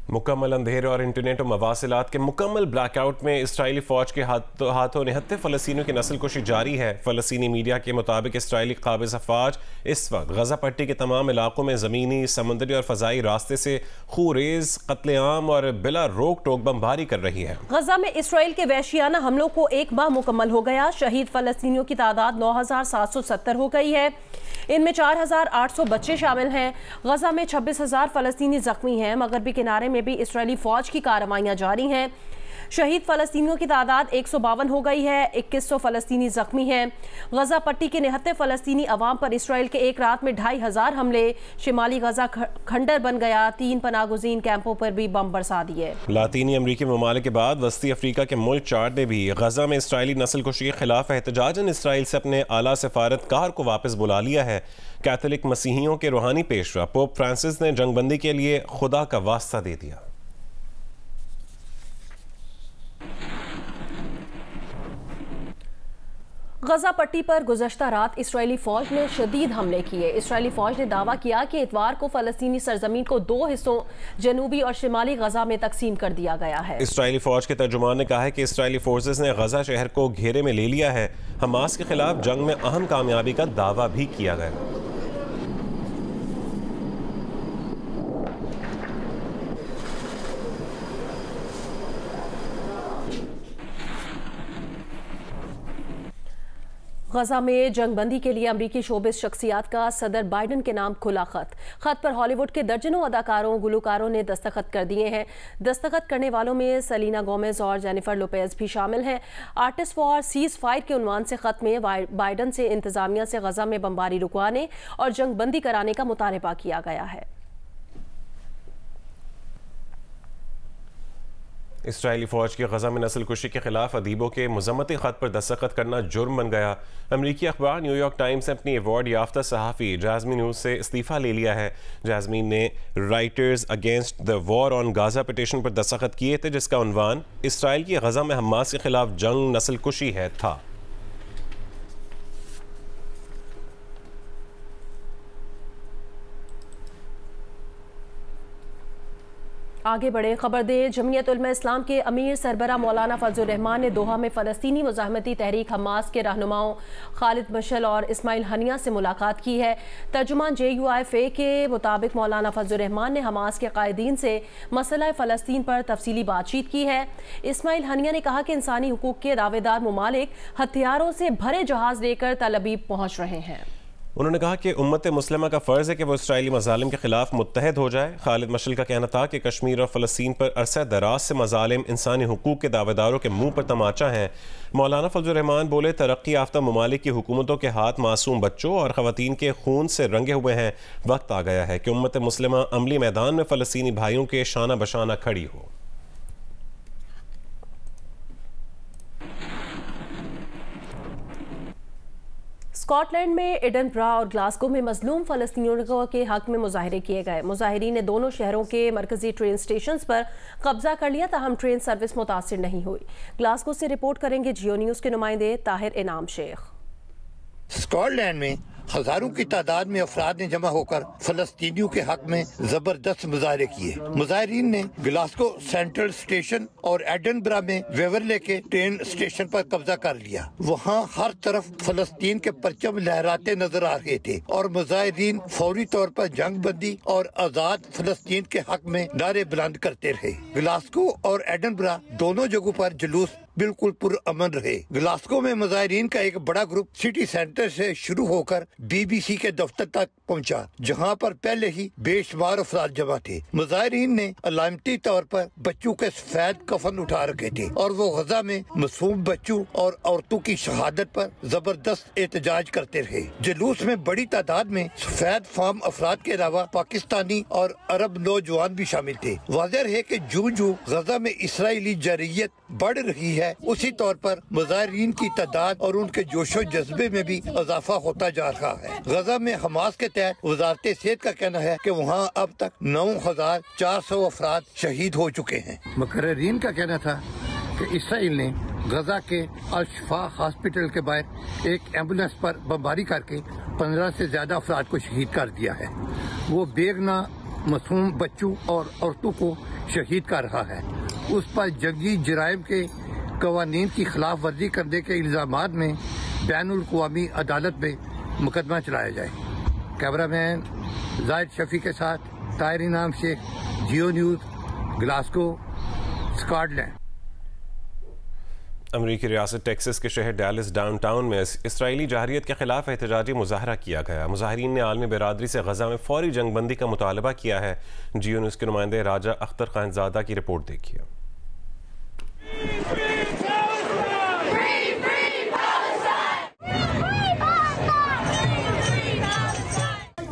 मुकम्मल अंधेरे और इंटरनेट और मवासिलात के मुकम्मल ब्लैकआउट में इसराइली फौज के हाथों निहत्ते फ़लस्तीनियों की नस्ल कुशी जारी है। फ़लस्तीनी मीडिया के मुताबिक इसराइली काबिज़ अफवाज इस वक्त गजा पट्टी के तमाम इलाकों में ज़मीनी, समुद्री और फ़ज़ाई रास्ते से खूरेज, कत्लेआम और बिला रोक टोक बमबारी कर रही है। गजा में इसराइल के वहशियाना हमलों को एक माह मुकम्मल हो गया। शहीद फ़लस्तीनियों की तादाद 9,770 हो गई है। इनमें 4,800 बच्चे शामिल हैं। गजा में 26,000 फ़लस्तीनी जख्मी हैं। मगरबी किनारे में भी इसराइली फौज की कार्रवाइयां जारी हैं। शहीद फ़लस्तीनियों की तादाद 152 हो गई है। 2100 फ़लस्तीनी जख्मी हैं। गजा पट्टी के निहत्ते फ़लस्तीनी अवाम पर इसराइल के एक रात में 2,500 हमले। शिमाली गजा खंडर बन गया। 3 पनागुज़ीन कैंपों पर भी बम बरसा दिए। लातीनी अमरीकी ममालिक के बाद वस्ती अफ्रीका के मुल्क चाड ने भी गजा में इसराइली नस्ल कुशी के खिलाफ एहतजाजन इसराइल से अपने आला सफारतकार को वापस बुला लिया है। कैथोलिक मसीहियों के रूहानी पेशवा पोप फ्रांसिस ने जंगबंदी के लिए खुदा का वास्ता दे दिया। गजा पट्टी पर गुज़श्ता रात इसराइली फौज ने शदीद हमले किए। इसराइली फौज ने दावा किया कि इतवार को फ़लस्तीनी सरजमीन को 2 हिस्सों जनूबी और शिमाली गजा में तकसीम कर दिया गया है। इसराइली फौज के तर्जुमान ने कहा है कि इसराइली फोर्सेस ने गजा शहर को घेरे में ले लिया है। हमास के खिलाफ जंग में अहम कामयाबी का दावा भी किया गया। गजा में जंगबंदी के लिए अमरीकी शोबिस शख्सियात का सदर बाइडन के नाम खुला खत पर हॉलीवुड के दर्जनों अदाकारों गुलकारों ने दस्तखत कर दिए हैं। दस्तखत करने वालों में सेलिना गोमेज और जेनिफर लोपेज भी शामिल हैं। आर्टिस्ट फॉर सीज फायर के उन्वान से खत में बाइडन से इंतजामिया से गजा में बमबारी रुकवाने और जंगबंदी कराने का मुतालबा किया गया है। इसराइली फौज की गजा में नस्ल कुशी के खिलाफ अदीबों के मजम्मती खत पर दस्तखत करना जुर्म बन गया। अमरीकी अखबार न्यूयॉर्क टाइम्स ने अपनी अवार्ड याफ्ता सहाफ़ी जैस्मीन ह्यूज से इस्तीफ़ा ले लिया है। जैस्मीन ने writers against the war on Gaza petition पर दस्तखत किए थे, जिसका उन्वान इसराइल की गजा में हमास के खिलाफ जंग नस्ल कुशी है था। आगे बढ़े खबर दे। जमीयत उलमा इस्लाम के अमीर सरबरा मौलाना फजल रहमान ने दोहा में फ़लस्तीनी मुज़ाहमती तहरीक हमास के रहनुमाओं खालिद मशल और इस्माइल हनिया से मुलाकात की है। तर्जुमान JUIFA के मुताबिक मौलाना फजल रहमान ने हमास के कायदीन से मसला फ़लस्तीन पर तफसीली बातचीत की है। इस्माइल हनिया ने कहा कि इंसानी हुकूक के दावेदार ममालिक हथियारों से भरे जहाज़ लेकर तल अबीब पहुँच रहे हैं। उन्होंने कहा कि उम्मत मुस्लिमा का फ़र्ज़ है कि वो इसराइली मज़ालिम के खिलाफ मुत्तहद हो जाए। खालिद मशल का कहना था कि कश्मीर और फ़लस्तीन पर अरसा दराज से मज़ालिम इंसानी हुकूक के दावेदारों के मुँह पर तमाचा है। मौलाना फजल रहमान बोले, तरक्की याफ्ता ममालिक की हुकूमतों के हाथ मासूम बच्चों और ख़वातीन के खून से रंगे हुए हैं। वक्त आ गया है कि उम्मत मुस्लिमा अमली मैदान में फ़लस्तीनी भाइयों के शाना बशाना खड़ी हो। स्कॉटलैंड में एडनबरा और ग्लासगो में मजलूम फ़लस्तीनियों के हक में मुजाहरे किए गए। मुजाहिरीन ने दोनों शहरों के मरकजी ट्रेन स्टेशन पर कब्जा कर लिया, ताहम ट्रेन सर्विस मुतासिर नहीं हुई। ग्लासगो से रिपोर्ट करेंगे जियो न्यूज़ के नुमाइंदे ताहिर इनाम शेख। स्कॉटलैंड में हजारों की तादाद में अफराद ने जमा होकर फलस्तीनियों के हक में जबरदस्त मुजाहरे किए। मुजाहिरीन ने ग्लासगो सेंट्रल स्टेशन और एडनबरा में वेवरले के ट्रेन स्टेशन पर कब्जा कर लिया। वहाँ हर तरफ फलस्तीन के परचम लहराते नजर आ रहे थे और मुजाहिरीन फौरी तौर पर जंग बंदी और आजाद फलस्तीन के हक में नारे बुलंद करते रहे। ग्लासगो और एडनबरा दोनों जगहों पर जुलूस बिल्कुल पुरअमन रहे। ग्लासगो में मुजाहिरीन का एक बड़ा ग्रुप सिटी सेंटर से शुरू होकर BBC के दफ्तर तक पहुंचा, जहां पर पहले ही बेशुमार अफराद जमा थे। मुजाहिरीन ने अलामती तौर पर बच्चों के सफेद कफन उठा रखे थे और वो गजा में मासूम बच्चों और औरतों की शहादत पर जबरदस्त एहतजाज करते रहे। जुलूस में बड़ी तादाद में सफेद फार्म अफराद के अलावा पाकिस्तानी और अरब नौजवान भी शामिल थे। वाज़ेह है कि जूं गजा में इसराइली जरीयत बढ़ रही है, उसी तौर पर मुजाहिरीन की तादाद और उनके जोशो जज्बे में भी इजाफा होता जा रहा है। गजा में हमास के तहत वजारत सेहत का कहना है कि वहाँ अब तक 9,400 अफराद शहीद हो चुके हैं। मुकर्रीन का कहना था कि इसराइल ने गजा के अल-शिफा हॉस्पिटल के बाहर एक एम्बुलेंस पर बमबारी करके 15 से ज्यादा अफराद को शहीद कर दिया है। वो बेगना मासूम बच्चों और औरतों को शहीद कर रहा है, उस पर जंगी जराइम के कवानीन की खिलाफ वर्जी करने के इल्जामात में बैनुल अक़वामी अदालत में मुकदमा चलाया जाए। कैमरामैन जाहिद शफी के साथ ताहिर इनाम शेख, जियो न्यूज़, ग्लासगो, स्कॉटलैंड। अमरीकी रियासत टेक्सास के शहर डैलस डाउनटाउन में इसराइली जहरीत के खिलाफ एहतजाजी मुजाहरा किया गया। मुजाहरीन ने आलमी बिरादरी से गजा में फौरी जंगबंदी का मुतालबा किया है। जियो न्यूज़ के नुमाइंदे राजा अख्तर खानजादा की रिपोर्ट देखिए।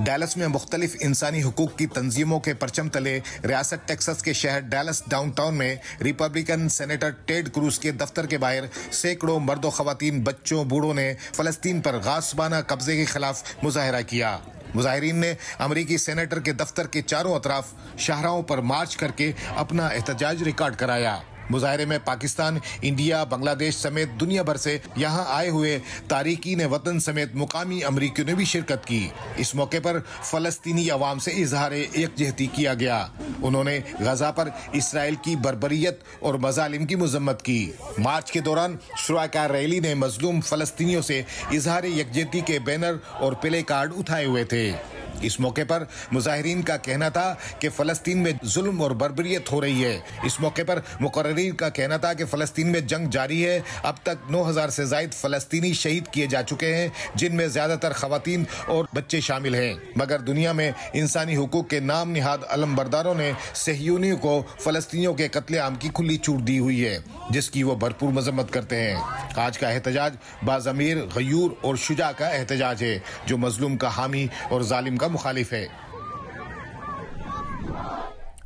डैलस में मुख्तलिफ इंसानी हुकूक की तंजीमों के परचम तले रियासत टेक्सास के शहर डैलस डाउनटाउन में रिपब्लिकन सेनेटर टेड क्रूज के दफ्तर के बाहर सैकड़ों मर्दों, खवातीन, बच्चों, बूढ़ों ने फलस्तीन पर गासबाना कब्जे के खिलाफ मुजाहरा किया। मुजाहिरीन ने अमरीकी सेनेटर के दफ्तर के चारों अतराफ शाहराहों पर मार्च करके अपना एहतजाज रिकॉर्ड कराया। मुजाहरे में पाकिस्तान, इंडिया, बांग्लादेश समेत दुनिया भर से यहाँ आए हुए तारिकीन वतन समेत मुकामी अमरीकियों ने भी शिरकत की। इस मौके पर फलस्तीनी अवाम से इजहार यकजहती किया गया। उन्होंने गजा पर इसराइल की बर्बरियत और मजालिम की मजम्मत की। मार्च के दौरान शुराकार रैली ने मजलूम फलस्तीनियों से इजहार यकजहती के बैनर और प्ले कार्ड उठाए हुए थे। इस मौके पर मुजाहिरीन का कहना था कि फलस्तीन में जुल्म और बर्बरियत हो रही है। इस मौके पर मुकर्रिरीन का कहना था कि फलस्तीन में जंग जारी है। अब तक 9,000 से जायद फलस्तीनी शहीद किए जा चुके हैं, जिनमें ज्यादातर खवातीन और बच्चे शामिल हैं। मगर दुनिया में इंसानी हुकूक के नाम निहाद अलमबरदारों ने सहयूनियों को फलस्तीनियों के कत्लेआम की खुली छूट दी हुई है, जिसकी वो भरपूर मजम्मत करते हैं। आज का एहतजाज बाज़मीर, गयूर और शुजा का एहतजाज है, जो मजलूम का हामी और जालिम का मुखालिफ है।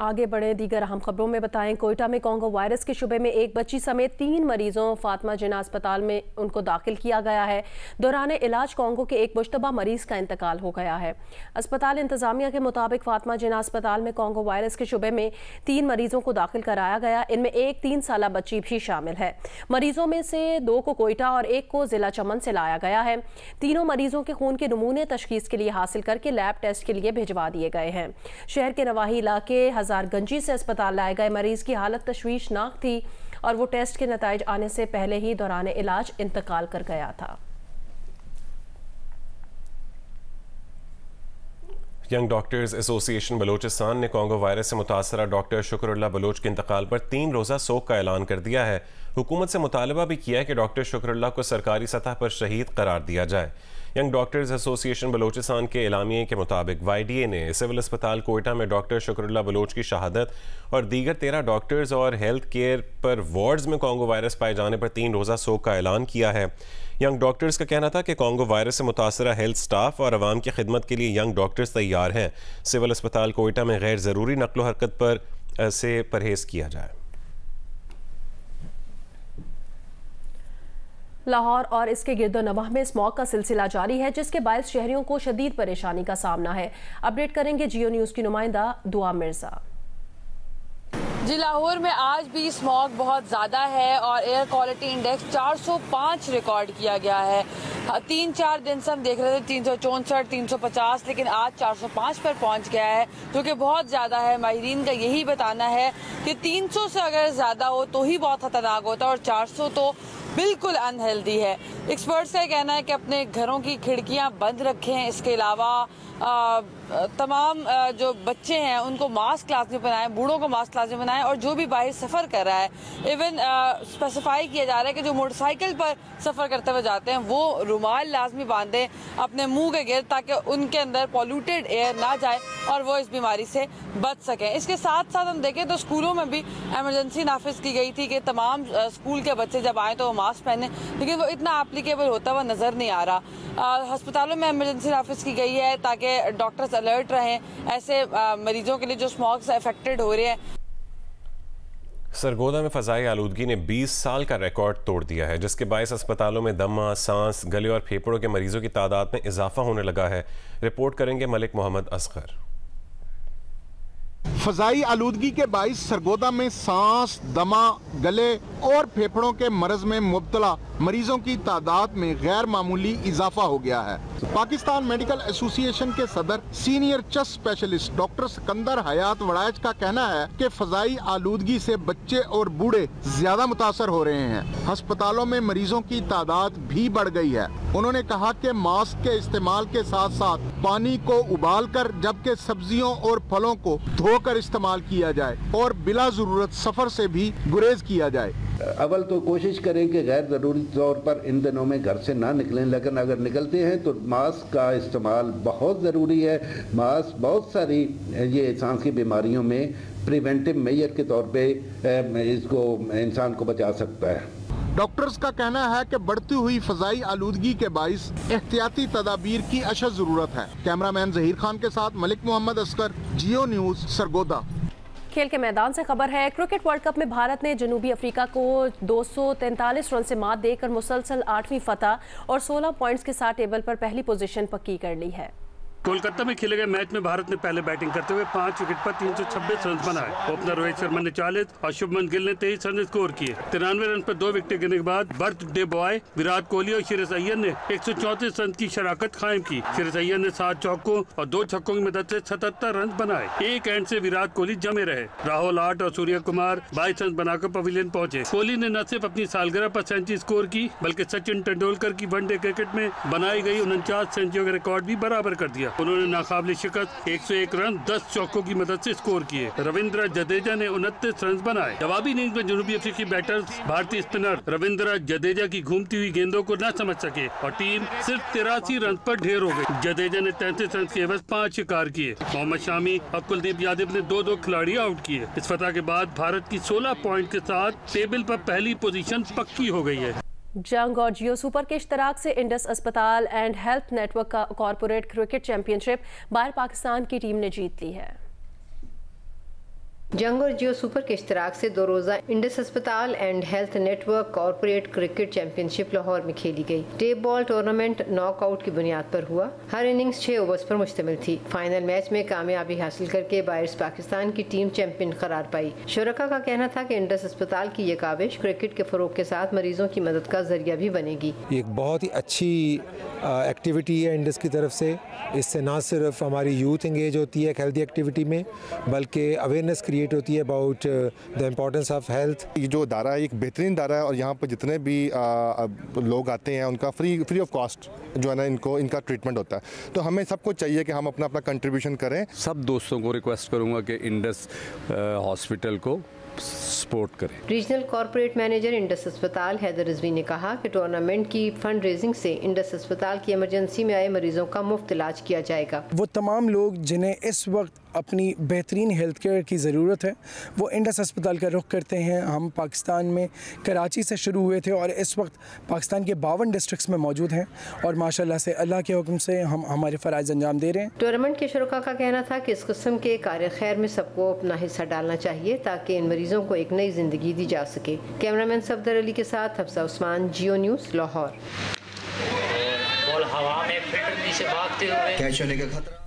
आगे बढ़े दीगर अहम खबरों में बताएं, कोयटा में कोंगो वायरस के शुबे में एक बच्ची समेत 3 मरीजों फातिमा जिन्ना अस्पताल में उनको दाखिल किया गया है। दौरान इलाज कोंगो के एक मुश्तबा मरीज का इंतकाल हो गया है। अस्पताल इंतजामिया के मुताबिक फातिमा जिन्ना अस्पताल में कोंगो वायरस के शुबे में 3 मरीजों को दाखिल कराया गया। इनमें एक 3 साला बच्ची भी शामिल है। मरीजों में से 2 को कोयटा और 1 को जिला चमन से लाया गया है। तीनों मरीजों के खून के नमूने तशखीस के लिए हासिल करके लैब टेस्ट के लिए भिजवा दिए गए हैं। शहर के नवाही इलाके गंजी से अस्पताल लाए गए मरीज की हालत तशवीशनाक थी और वो टेस्ट के नताइज आने से पहले ही दौरान इलाज इंतकाल कर गया था। यंग डॉक्टर्स एसोसिएशन बलोचिस्तान ने कोंगो वायरस से मुतासरा डॉक्टर शुक्रउल्लाह बलोच के इंतकाल पर 3 रोज़ा सोग का ऐलान कर दिया है। हुकूमत से मुतालबा भी किया है कि डॉक्टर शुक्रउल्लाह को सरकारी सतह पर शहीद करार दिया जाए। यंग डॉक्टर्स एसोसिएशन बलोचिस्तान के एलामिये के मुताबिक YDA ने सिविल अस्पताल कोयटा में डॉक्टर शुक्रउल्लाह बलोच की शहादत और दीगर 13 डॉक्टर्स और हेल्थ केयर पर वार्ड्स में कोंगो वायरस पाए जाने पर 3 रोज़ा सोग का ऐलान किया है। यंग डॉक्टर्स का कहना था कि कोंगो वायरस से मुतासरा हेल्थ स्टाफ और आवाम की खिदमत के लिए यंग डॉक्टर्स तैयार हैं। सिविल अस्पताल कोयटा में गैर ज़रूरी नकलो हरकत पर से परहेज़ किया जाए। लाहौर और इसके गिरदोनवाह में स्मॉग का सिलसिला जारी है, जिसके बायस शहरियों को शदीद परेशानी का सामना है। अपडेट करेंगे जियो न्यूज़ की नुमाइंदा दुआ मिर्जा। जी, लाहौर में आज भी स्मॉग बहुत ज़्यादा है और एयर क्वालिटी इंडेक्स 405 रिकॉर्ड किया गया है। 3-4 दिन से हम देख रहे थे 364, 350, लेकिन आज 405 पर पहुंच गया है, जो कि बहुत ज़्यादा है। माहिरीन का यही बताना है कि 300 से अगर ज़्यादा हो तो ही बहुत खतरनाक होता है और 400 तो बिल्कुल अनहेल्दी है। एक्सपर्ट्स का कहना है कि अपने घरों की खिड़कियां बंद रखें। इसके अलावा तमाम जो बच्चे हैं उनको मास्क लाजमी बनाएं, बूढ़ों को मास्क लाजमी बनाएं और जो भी बाहर सफ़र कर रहा है, इवन स्पेसिफाई किया जा रहा है कि जो मोटरसाइकिल पर सफ़र करते हुए जाते हैं वो रुमाल लाजमी बांधें अपने मुंह के गिर्द, ताकि उनके अंदर पॉल्यूटेड एयर ना जाए और वो इस बीमारी से बच सकें। इसके साथ साथ हम देखें तो स्कूलों में भी इमरजेंसी नाफिज की गई थी कि तमाम स्कूल के बच्चे जब आए तो वो मास्क पहने, लेकिन वो इतना एप्लीकेबल होता हुआ नज़र नहीं आ रहा। अस्पतालों में इमरजेंसी नाफिज की गई है ताकि डॉक्टर्स अलर्ट रहें ऐसे मरीजों के लिए जो स्मॉग से अफेक्टेड हो रहे हैं। सरगोदा में फ़ज़ाई आलूदगी ने 20 साल का रिकॉर्ड तोड़ दिया है, जिसके बायस अस्पतालों में दमा, सांस, गले और फेफड़ों के मरीजों की तादाद में इजाफा होने लगा है। रिपोर्ट करेंगे मलिक मोहम्मद असगर। फजाई आलूदगी के बाइस सरगोदा में सांस, दमा, गले और फेफड़ों के मर्ज में मुब्तला मरीजों की तादाद में गैर मामूली इजाफा हो गया है। पाकिस्तान मेडिकल एसोसिएशन के सदर senior chest specialist doctor Sikandar Hayat Waraich का कहना है कि फजाई आलूदगी से बच्चे और बूढ़े ज्यादा मुतासर हो रहे हैं। अस्पतालों में मरीजों की तादाद भी बढ़ गई है। उन्होंने कहा कि मास्क के इस्तेमाल के साथ साथ पानी को उबाल कर जबकि सब्जियों और फलों को धोकर इस्तेमाल किया जाए और बिला जरूरत सफर से भी गुरेज किया जाए। अव्वल तो कोशिश करें कि गैर ज़रूरी तौर पर इन दिनों में घर से ना निकलें, लेकिन अगर निकलते हैं तो मास्क का इस्तेमाल बहुत ज़रूरी है। मास्क बहुत सारी ये सांस की बीमारियों में प्रिवेंटिव मेजर के तौर पे इसको इंसान को बचा सकता है। डॉक्टर्स का कहना है कि बढ़ती हुई फजाई आलूदगी के बाइस एहतियाती तदाबीर की अशद जरूरत है। कैमरामैन जहीर खान के साथ मलिक मोहम्मद अस्कर, जियो न्यूज़, सरगोदा। खेल के मैदान से खबर है। क्रिकेट वर्ल्ड कप में भारत ने जनूबी अफ्रीका को 243 रन से मात देकर मुसलसल 8वीं फतह और 16 पॉइंट्स के साथ टेबल पर पहली पोजीशन पक्की कर ली है। कोलकाता में खेले गए मैच में भारत ने पहले बैटिंग करते हुए 5 विकेट पर 326 रन बनाए। ओपनर रोहित शर्मा ने 40 और शुभमन गिल ने 23 रन स्कोर किए। 93 रन पर 2 विकेट गिरने के बाद बर्थडे बॉय विराट कोहली और श्रेयस अय्यर ने 134 रन की शराकत कायम की। श्रेयस अय्यर ने 7 चौकों और 2 छक्कों की मदद से 77 रन बनाए। एक एंड से विराट कोहली जमे रहे। राहुल 8 और सूर्य कुमार 22 रन बनाकर पवेलियन पहुंचे। कोहली ने न सिर्फ अपनी सालगिरह पर सेंचुरी स्कोर की बल्कि सचिन तेंदुलकर की वनडे क्रिकेट में बनाई गई 49 सेंचुरी का रिकॉर्ड भी बराबर कर दिया। उन्होंने नाकाबिले शिकस्त 101 रन 10 चौकों की मदद से स्कोर किए। रविंद्र जडेजा ने 29 रन बनाए। जवाबी इनिंग्स में जनूबी अफ्रीकी बैटर्स भारतीय स्पिनर रविंद्र जडेजा की घूमती हुई गेंदों को न समझ सके और टीम सिर्फ 83 रन पर ढेर हो गई। जडेजा ने 33 रन के एवज 5 शिकार किए। मोहम्मद शामी और कुलदीप यादव ने 2-2 खिलाड़ी आउट किए। इस फतह के बाद भारत की 16 पॉइंट के साथ टेबल पर पहली पोजीशन पक्की हो गई है। जंग और जियो सुपर के इश्तराक से इंडस अस्पताल एंड हेल्थ नेटवर्क का कॉरपोरेट क्रिकेट चैंपियनशिप बाहर पाकिस्तान की टीम ने जीत ली है। जंग और जियो सुपर के इश्तराक से 2 रोज़ा इंडस अस्पताल and health network corporate cricket championship Lahore में खेली गई। टेप बॉल टूर्नामेंट नॉकआउट की बुनियाद पर हुआ। हर इनिंग्स 6 ओवर्स पर मुश्तमिल थी। फाइनल मैच में कामयाबी हासिल करके बायर्स पाकिस्तान की टीम चैंपियन करार पाई। शुरका का कहना था कि इंडस अस्पताल की ये काविश क्रिकेट के फरोग के साथ मरीजों की मदद का जरिया भी बनेगी। एक बहुत ही अच्छी एक्टिविटी है इंडस की तरफ से। इससे ना सिर्फ हमारी यूथ इंगेज होती है एक हेल्दी एक्टिविटी में, बल्कि अवेयरनेस क्रिएट होती है about the importance of health. ये जो अदारा है एक बेहतरीन अदारा है और यहाँ पर जितने भी लोग आते हैं उनका फ्री ऑफ कॉस्ट जो है ना इनका ट्रीटमेंट होता है। तो हमें सबको चाहिए कि हम अपना कंट्रीब्यूशन करें। सब दोस्तों को रिक्वेस्ट करूँगा कि इंडस हॉस्पिटल को सपोर्ट करें। रीजनल कॉर्पोरेट मैनेजर इंडस अस्पताल हैदर रिजवी ने कहा कि टूर्नामेंट की फंड रेजिंग से इंडस अस्पताल की इमरजेंसी में आए मरीजों का मुफ्त इलाज किया जाएगा। वो तमाम लोग जिन्हें इस वक्त अपनी बेहतरीन हेल्थ केयर की ज़रूरत है वो इंडस अस्पताल का रुख करते हैं। हम पाकिस्तान में कराची से शुरू हुए थे और इस वक्त पाकिस्तान के 52 डिस्ट्रिक्ट्स में मौजूद हैं और माशाल्लाह से अल्लाह के हुक्म से हम हमारे फ़राइज़ अंजाम दे रहे हैं। टूर्नामेंट के शुरका का कहना था कि इस किस्म के कार्य खैर में सबको अपना हिस्सा डालना चाहिए ताकि इन मरीजों को एक नई जिंदगी दी जा सके। कैमरामैन सफदर अली के साथ हफ्सा उस्मान, जियो न्यूज़, लाहौर। हवा में फिटनी से भागते हुए कैच होने का खतरा।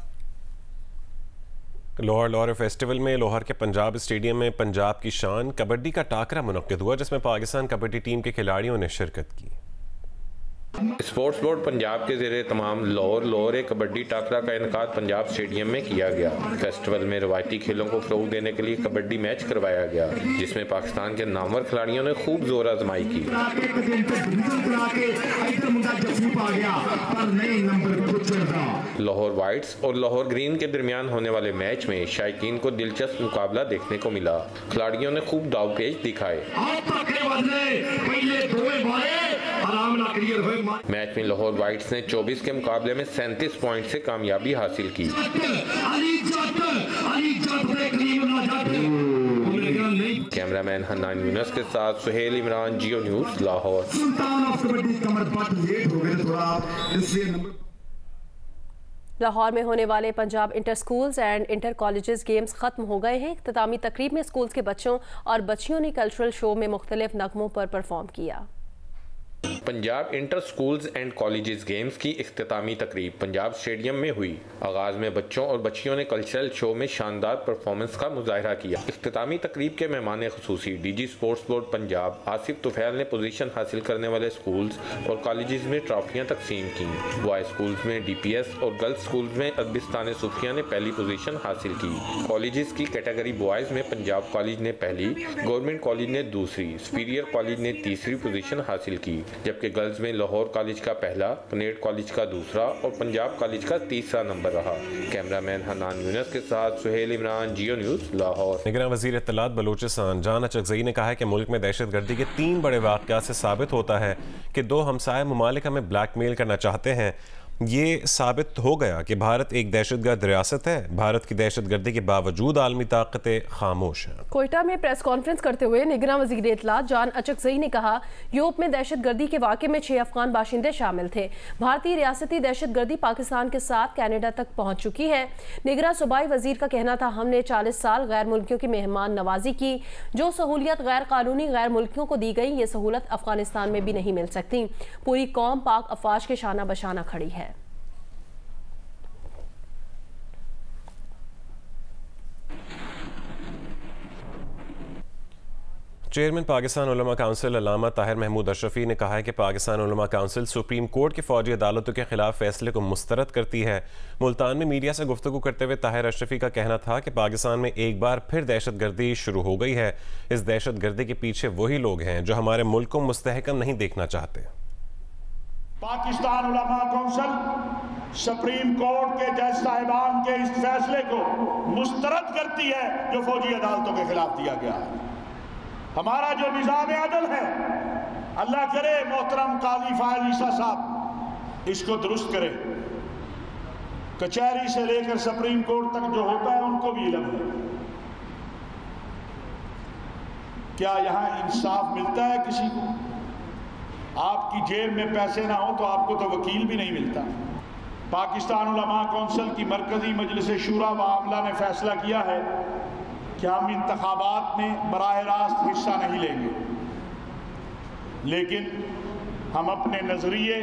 लाहौर लॉरे फेस्टिवल में लाहौर के पंजाब स्टेडियम में पंजाब की शान कबड्डी का टाकरा मुनक्किद हुआ जिसमें पाकिस्तान कबड्डी टीम के खिलाड़ियों ने शिरकत की। स्पोर्ट्स बोर्ड पंजाब के ज़रिए तमाम लाहौर कबड्डी टाकरा का इनकाद पंजाब स्टेडियम में किया गया। फेस्टिवल में रवायती खेलों को फ़रोग़ देने के लिए कबड्डी मैच करवाया गया जिसमें पाकिस्तान के नामवर खिलाड़ियों ने खूब जोर आजमाई की। लाहौर वाइट्स और लाहौर ग्रीन के दरमियान होने वाले मैच में शायकीन को दिलचस्प मुकाबला देखने को मिला। खिलाड़ियों ने खूब दावपेच दिखाए। मैच में लाहौर वाइट्स ने 24 के मुकाबले में 37 पॉइंट से कामयाबी हासिल की। कैमरामैन हन्नान यूनुस के साथ सुहेल इमरान, जियो न्यूज़, लाहौर। लाहौर में होने वाले Punjab inter schools and inter colleges games खत्म हो गए हैं। इख्तितामी तकरीब में स्कूल्स के बच्चों और बच्चियों ने कल्चरल शो में मुख्तलिफ नगमों पर परफॉर्म किया। Punjab inter schools and colleges games की इख्तितामी तकरीब पंजाब स्टेडियम में हुई। आगाज में बच्चों और बच्चियों ने कल्चरल शो में शानदार परफॉर्मेंस का मुजाहरा किया। इख्तितामी तकरीब के मेहमान खुसूसी DG sports board Punjab Asif Tufail ने पोजीशन हासिल करने वाले स्कूल्स और कॉलेजेस में ट्रॉफियां तकसीम की। बॉयज स्कूल्स में DPS और गर्ल्स स्कूल्स में अदबिस्तान सूफिया ने पहली पोजीशन हासिल की। कॉलेजेस की कैटेगरी बॉयज में पंजाब कॉलेज ने पहली, गवर्नमेंट कॉलेज ने दूसरी, सुपीरियर कॉलेज ने तीसरी पोजीशन हासिल की, जबकि गर्ल्स में लाहौर कॉलेज का पहला, पनेट कॉलेज का दूसरा और पंजाब कॉलेज का तीसरा नंबर रहा। कैमरामैन हनान यूनस के साथ सुहेल इमरान, जियो न्यूज़, लाहौर। निगरान वज़ीर इत्तलात बलूचिस्तान जान अचकज़ई ने कहा है कि मुल्क में दहशतगर्दी के 3 बड़े वाक़यात से साबित होता है कि 2 हमसाया ममालिक हमें ब्लैकमेल करना चाहते हैं। ये साबित हो गया कि भारत एक दहशतगर्द रियासत है। भारत की दहशतगर्दी के बावजूद आलमी ताकतें खामोश हैं। कोयटा में प्रेस कॉन्फ्रेंस करते हुए निगरान वज़ीर इत्तलात जान अचकज़ई ने कहा, यूरोप में दहशतगर्दी के वाक़े में 6 अफगान बाशिंदे शामिल थे। भारतीय रियासती दहशतगर्दी पाकिस्तान के साथ कनाडा तक पहुँच चुकी है। निगरान सूबाई वज़ीर का कहना था, हमने 40 साल गैर मुल्कियों की मेहमान नवाजी की। जो सहूलियत गैर कानूनी गैर मुल्कियों को दी गई, ये सहूलत अफगानिस्तान में भी नहीं मिल सकती। पूरी कौम पाक अफवाज के शाना बशाना खड़ी है। चेयरमैन पाकिस्तान उलमा काउंसिल अल्लामा ताहिर महमूद अशरफी ने कहा है कि पाकिस्तान उलमा काउंसिल सुप्रीम कोर्ट की फौजी अदालतों के खिलाफ फैसले को मुस्तरद करती है। मुल्तान में मीडिया से गुफ्तगू करते हुए ताहिर अशरफी का कहना था कि पाकिस्तान में एक बार फिर दहशतगर्दी शुरू हो गई है। इस दहशतगर्दी के पीछे वही लोग हैं जो हमारे मुल्क को मुस्तहकम नहीं देखना चाहते। पाकिस्तान उलमा काउंसिल सुप्रीम कोर्ट के जज साहिबान के इस फैसले को मुस्तरद करती है जो फौजी अदालतों के खिलाफ दिया गया है। हमारा जो निज़ाम अदल है, अल्लाह करे मोहतरम काजी फायज ईसा साहब इसको दुरुस्त करे। कचहरी से लेकर सुप्रीम कोर्ट तक जो होता है उनको भी इल्म है। क्या यहाँ इंसाफ मिलता है किसी को? आपकी जेब में पैसे ना हो तो आपको तो वकील भी नहीं मिलता। पाकिस्तान उलमा कौंसिल की मरकजी मजलिस शूरा व आमला ने फैसला किया है कि हम इंतखाबात में बराह रास्त हिस्सा नहीं लेंगे, लेकिन हम अपने नज़रिए,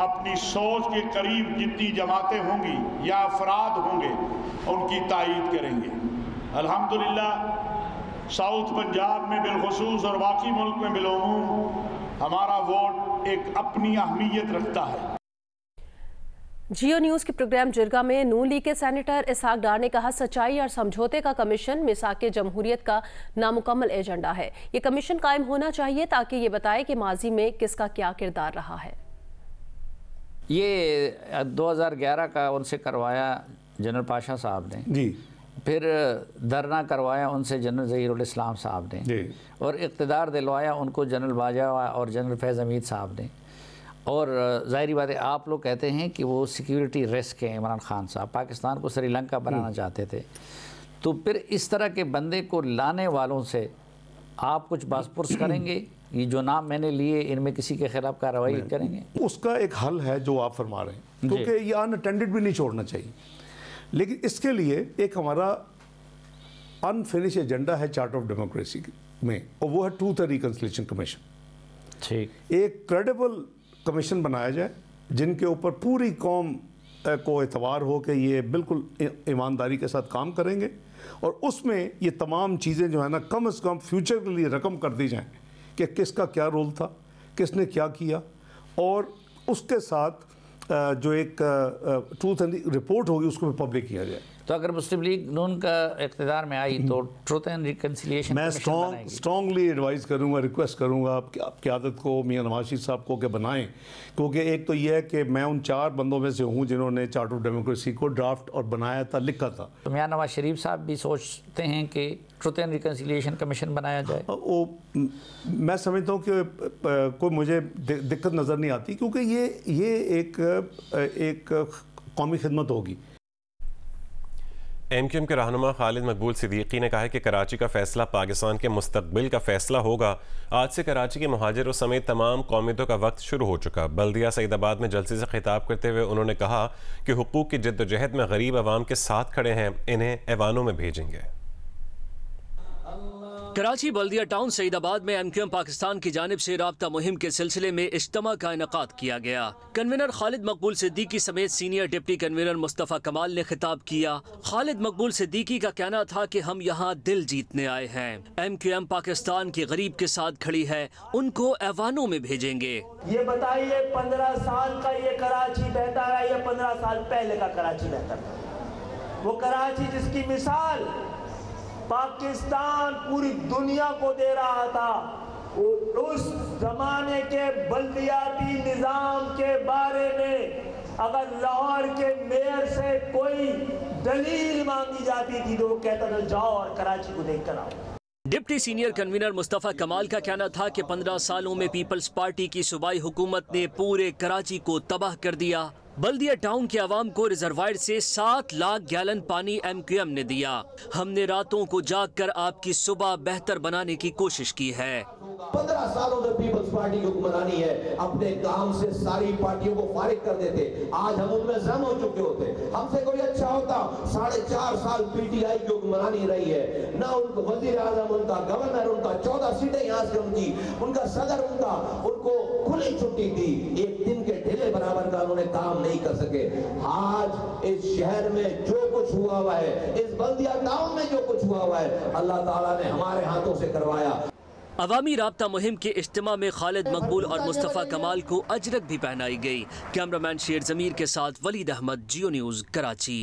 अपनी सोच के करीब जितनी जमातें होंगी या अफराद होंगे उनकी तायीद करेंगे। अल्हम्दुलिल्लाह साउथ पंजाब में बिलखुसूस और बाकी मुल्क में बिलउमूम हमारा वोट एक अपनी अहमियत रखता है। जियो न्यूज़ के प्रोग्राम जिरगा में नून लीग के सेनेटर इसहाक डार ने कहा, सच्चाई और समझौते का कमीशन मिसाक जमहूरियत का नामुकम्मल एजेंडा है। ये कमीशन कायम होना चाहिए ताकि ये बताए कि माजी में किसका क्या किरदार रहा है। ये 2011 का उनसे करवाया जनरल पाशा साहब ने जी, फिर धरना करवाया उनसे जनरल ज़हीरुल इस्लाम साहब ने, और इक़्तिदार दिलवाया उनको जनरल बाजवा और जनरल फैज़ हमीद साहब ने। और ज़ाहिरी बात है, आप लोग कहते हैं कि वो सिक्योरिटी रिस्क है, इमरान खान साहब पाकिस्तान को श्रीलंका बनाना चाहते थे, तो फिर इस तरह के बंदे को लाने वालों से आप कुछ बासपुरस करेंगे? ये जो नाम मैंने लिए इनमें किसी के खिलाफ कार्रवाई करेंगे? उसका एक हल है जो आप फरमा रहे हैं, क्योंकि ये अनअटेंडेड भी नहीं छोड़ना चाहिए। लेकिन इसके लिए एक हमारा अनफिनिश एजेंडा है चार्टर ऑफ डेमोक्रेसी में, और वो है ट्रूथ एंड रिकंसिलिएशन कमीशन। ठीक, एक क्रेडिबल कमीशन बनाया जाए जिनके ऊपर पूरी कौम को एतबार हो कि ये बिल्कुल ईमानदारी के साथ काम करेंगे, और उसमें ये तमाम चीज़ें जो है ना कम से कम फ्यूचर के लिए रकम कर दी जाएं कि किसका क्या रोल था, किसने क्या किया, और उसके साथ जो एक ट्रूथ एंड रिपोर्ट होगी उसको भी पब्लिक किया जाए। तो अगर मुस्लिम लीग नून का इक़्तिदार में आई तो ट्रूथ एंड रिकंसिलिएशन मैं स्ट्रॉन्गली एडवाइस करूंगा, रिक्वेस्ट करूंगा आपकी आदत को, मियां नवाज शरीफ साहब को, कि बनाएं। क्योंकि एक तो ये है कि मैं उन 4 बंदों में से हूँ जिन्होंने चार्टर ऑफ डेमोक्रेसी को ड्राफ्ट और बनाया था, लिखा था। तो मियां नवाज शरीफ साहब भी सोचते हैं कि ट्रूथ एंड रिकंसिलिएशन कमीशन बनाया जाए? वो मैं समझता हूँ कि कोई मुझे दिक्कत नज़र नहीं आती, क्योंकि ये एक कौमी खिदमत होगी। MQM के रहनुमा खालिद मकबूल सिद्दीकी ने कहा है कि कराची का फैसला पाकिस्तान के मुस्तकबिल का फैसला होगा। आज से कराची के मुहाजिरों समेत तमाम कौमियतों का वक्त शुरू हो चुका। बल्दिया सईदाबाद में जलसे से खिताब करते हुए उन्होंने कहा कि हुकूक की जद्दोजहद में गरीब आवाम के साथ खड़े हैं, इन्हें ऐवानों में भेजेंगे। कराची बल्दिया टाउन सईदाबाद में MQM पाकिस्तान की जानिब से राब्ता मुहिम के सिलसिले में इज्तिमा का इनेकाद किया गया। कन्वीनर खालिद मकबूल सिद्दीकी समेत सीनियर डिप्टी कन्वीनर मुस्तफ़ा कमाल ने खिताब किया। खालिद मकबूल सिद्दीकी का कहना था कि हम यहाँ दिल जीतने आए हैं। MQM पाकिस्तान के गरीब के साथ खड़ी है, उनको ऐवानों में भेजेंगे। ये बताइए 15 साल का ये कराची बेहतर है या 15 साल पहले का कराची बेहतर है? वो कराची जिसकी मिसाल पाकिस्तान पूरी दुनिया को दे रहा था, उस जमाने के बल्दियाती निज़ाम के बारे में अगर लाहौर के मेयर से कोई दलील मांगी जाती थी तो वो कहता था जाओ और कराची को देख कर आओ। डिप्टी सीनियर कन्वीनर मुस्तफ़ा कमाल का कहना था कि 15 सालों में पीपल्स पार्टी की सूबाई हुकूमत ने पूरे कराची को तबाह कर दिया। बल्दिया टाउन के आवाम को रिजर्वायर से 7 लाख गैलन पानी MQM ने दिया। हमने रातों को जाग कर आपकी सुबह बेहतर बनाने की कोशिश की है। 15 सालों से पीपल्स पार्टी की हुक्मरानी है, अपने काम से सारी पार्टियों को फारिग कर देते। आज हम उनमें जम हो चुके होते। हमसे कोई अच्छा होता, 4.5 साल PTI की हुक्मरानी रही है, ना उनको वजीर आजम उनका, गवर्नर उनका, 14 सीटें यहाँ से उनका सदर उनका, उनको खुली छुट्टी थी। एक दिन के ढेले बराबर का उन्होंने काम नहीं कर सके। आज इस शहर में जो कुछ हुआ है, इस बल्दिया टाउन में जो कुछ हुआ है, अल्लाह ताला ने हमारे हाथों से करवाया। अवामी राब्ता मुहिम के इज्तिमा में खालिद मकबूल और मुस्तफ़ा कमाल को अजरक भी पहनाई गई। कैमरामैन शेर जमीर के साथ वलीद अहमद, जियो न्यूज़, कराची।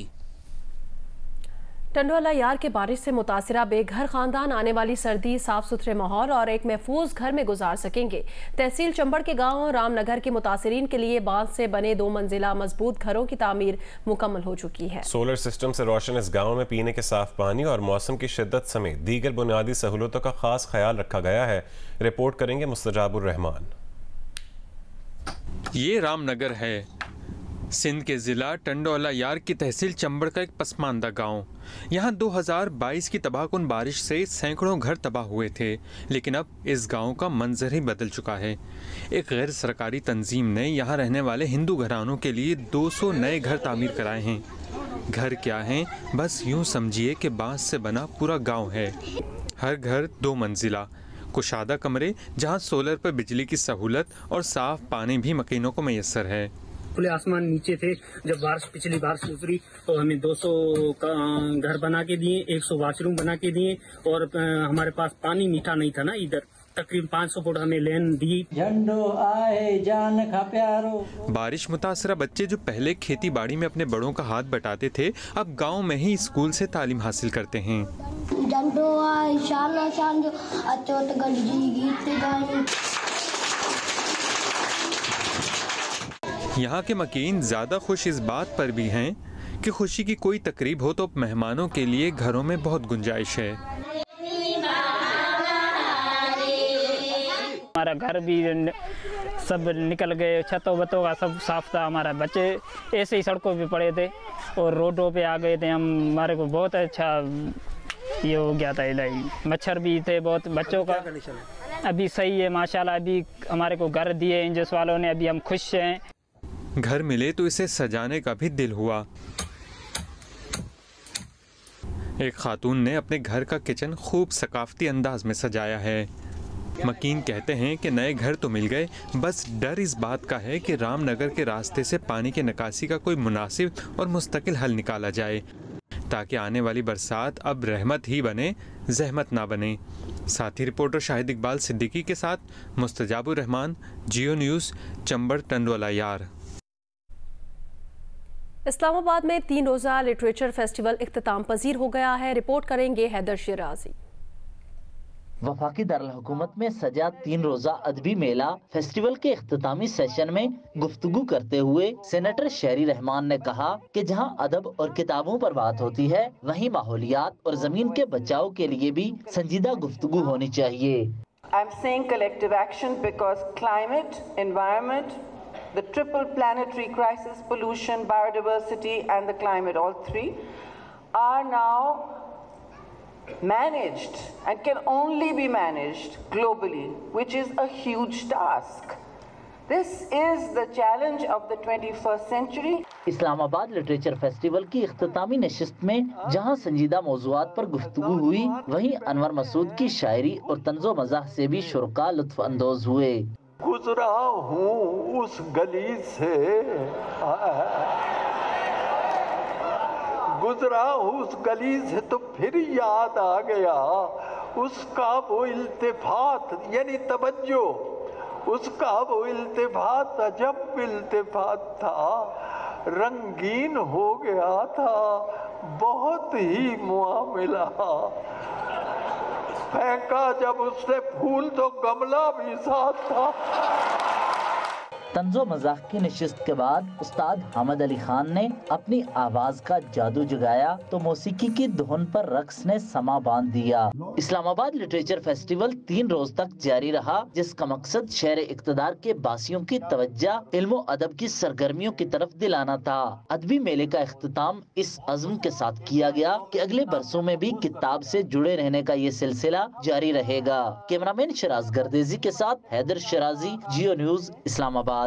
टंडोला यार के बारिश से मुतासिरा बेघर खानदान आने वाली सर्दी, साफ सुथरे माहौल और एक महफूज घर में गुजार सकेंगे। तहसील चंबड़ के गांव रामनगर के मुतासिरीन के लिए बांस से बने 2 मंजिला मजबूत घरों की तामीर मुकम्मल हो चुकी है। सोलर सिस्टम से रोशन इस गाँव में पीने के साफ पानी और मौसम की शिद्दत समेत दीगर बुनियादी सहूलतों का खास ख्याल रखा गया है। रिपोर्ट करेंगे मुस्तजाबुर रहमान। ये रामनगर है, सिंध के ज़िला टंडोला यार की तहसील चंबड़ का एक पसमानदा गांव। यहाँ 2022 की तबाहकुन बारिश से सैकड़ों घर तबाह हुए थे, लेकिन अब इस गांव का मंजर ही बदल चुका है। एक गैर सरकारी तंजीम ने यहाँ रहने वाले हिंदू घरानों के लिए 200 नए घर तामीर कराए हैं। घर क्या हैं? बस यूँ समझिए कि बांस से बना पूरा गाँव है। हर घर 2 मंजिला, कुशादा कमरे जहाँ सोलर पर बिजली की सहूलत और साफ पानी भी मकीनों को मैसर है। खुले आसमान नीचे थे। जब पिछली बारिश उतरी तो हमें 200 का घर बना के दिए, 100 वाशरूम बना के दिए और हमारे पास पानी मीठा नहीं था ना इधर, तकरीबन 500 फुट हमें लेन दी। झंडो आए जान का प्यारो। बारिश मुतासरा बच्चे जो पहले खेती बाड़ी में अपने बड़ों का हाथ बटाते थे, अब गांव में ही स्कूल से तालीम हासिल करते हैं। झंडो आए शाला सांजो अचोत गंजी गीत गाए। यहाँ के मकीन ज़्यादा खुश इस बात पर भी हैं कि खुशी की कोई तकरीब हो तो मेहमानों के लिए घरों में बहुत गुंजाइश है। हमारा घर भी सब निकल गए, छतों बतों का सब साफ था। हमारा बच्चे ऐसे ही सड़कों पे पड़े थे और रोडों पे आ गए थे। हमारे को बहुत अच्छा ये हो गया था। इलाही मच्छर भी थे बहुत। बच्चों का अभी सही है माशाल्लाह। अभी हमारे को घर दिए इंजस वालों ने, अभी हम खुश हैं। घर मिले तो इसे सजाने का भी दिल हुआ। एक खातून ने अपने घर का किचन खूब सकाफती अंदाज में सजाया है। मकीन कहते हैं कि नए घर तो मिल गए, बस डर इस बात का है कि रामनगर के रास्ते से पानी की निकासी का कोई मुनासिब और मुस्तकिल हल निकाला जाए, ताकि आने वाली बरसात अब रहमत ही बने, जहमत ना बने। साथी रिपोर्टर शाहिद इकबाल सिद्दीकी के साथ मुस्तजाबुर रहमान, जियो न्यूज़, चंबड़ टंडोला यार। इस्लामाबाद में 3 रोज़ा लिटरेचर फेस्टिवल इख्तिताम पजीर हो गया है। रिपोर्ट करेंगे हैदर शिराजी। वफाकी दारुल हुकूमत में सजा 3 रोज़ा अदबी मेला फेस्टिवल के इख्तितामी सेशन में गुफ्तगू करते हुए सेनेटर शहरी रहमान ने कहा कि जहां अदब और किताबों पर बात होती है, वहीं माहौलियात और जमीन के बचाव के लिए भी संजीदा गुफ्तगू होनी चाहिए। I'm saying collective action because climate, environment, the triple planetary crisis, pollution, biodiversity and the climate, all 3 are now managed and can only be managed globally, which is a huge task. This is the challenge of the 21st century. Islamabad literature festival की इख्तितामी नशिस्त में जहां संजीदा मौज़ूआत पर गुफ्तगू हुई, वहीं अनवर मसूद की शायरी और तंज़ो मज़ाह से भी शुरका लुत्फ़ अंदोज़ हुए। गुजरा हूँ उस गली से, गुजरा हूँ उस गली से तो फिर याद आ गया उसका वो इल्तिफात, यानी तवज्जो, उसका वो इल्तिफात अजब इल्तिफात था, रंगीन हो गया था बहुत ही मुआमिला, फेंका जब उसने फूल तो गमला भी साथ था। तंज़ो मज़ाक की नशिस्त के बाद उस्ताद हामिद अली खान ने अपनी आवाज का जादू जगाया तो मौसीकी की धुन पर रक्स ने समा बांध दिया। इस्लामाबाद लिटरेचर फेस्टिवल 3 रोज तक जारी रहा, जिसका मकसद शहर इक़्तिदार के बासियों की तवज्जो इल्म अदब की सरगर्मियों की तरफ दिलाना था। अदबी मेले का इख्तिताम इस अज़्म के साथ किया गया कि अगले बरसों में भी किताब से जुड़े रहने का ये सिलसिला जारी रहेगा। कैमरामैन शराज गर्देजी के साथ हैदर शराजी, जियो न्यूज़, इस्लामाबाद।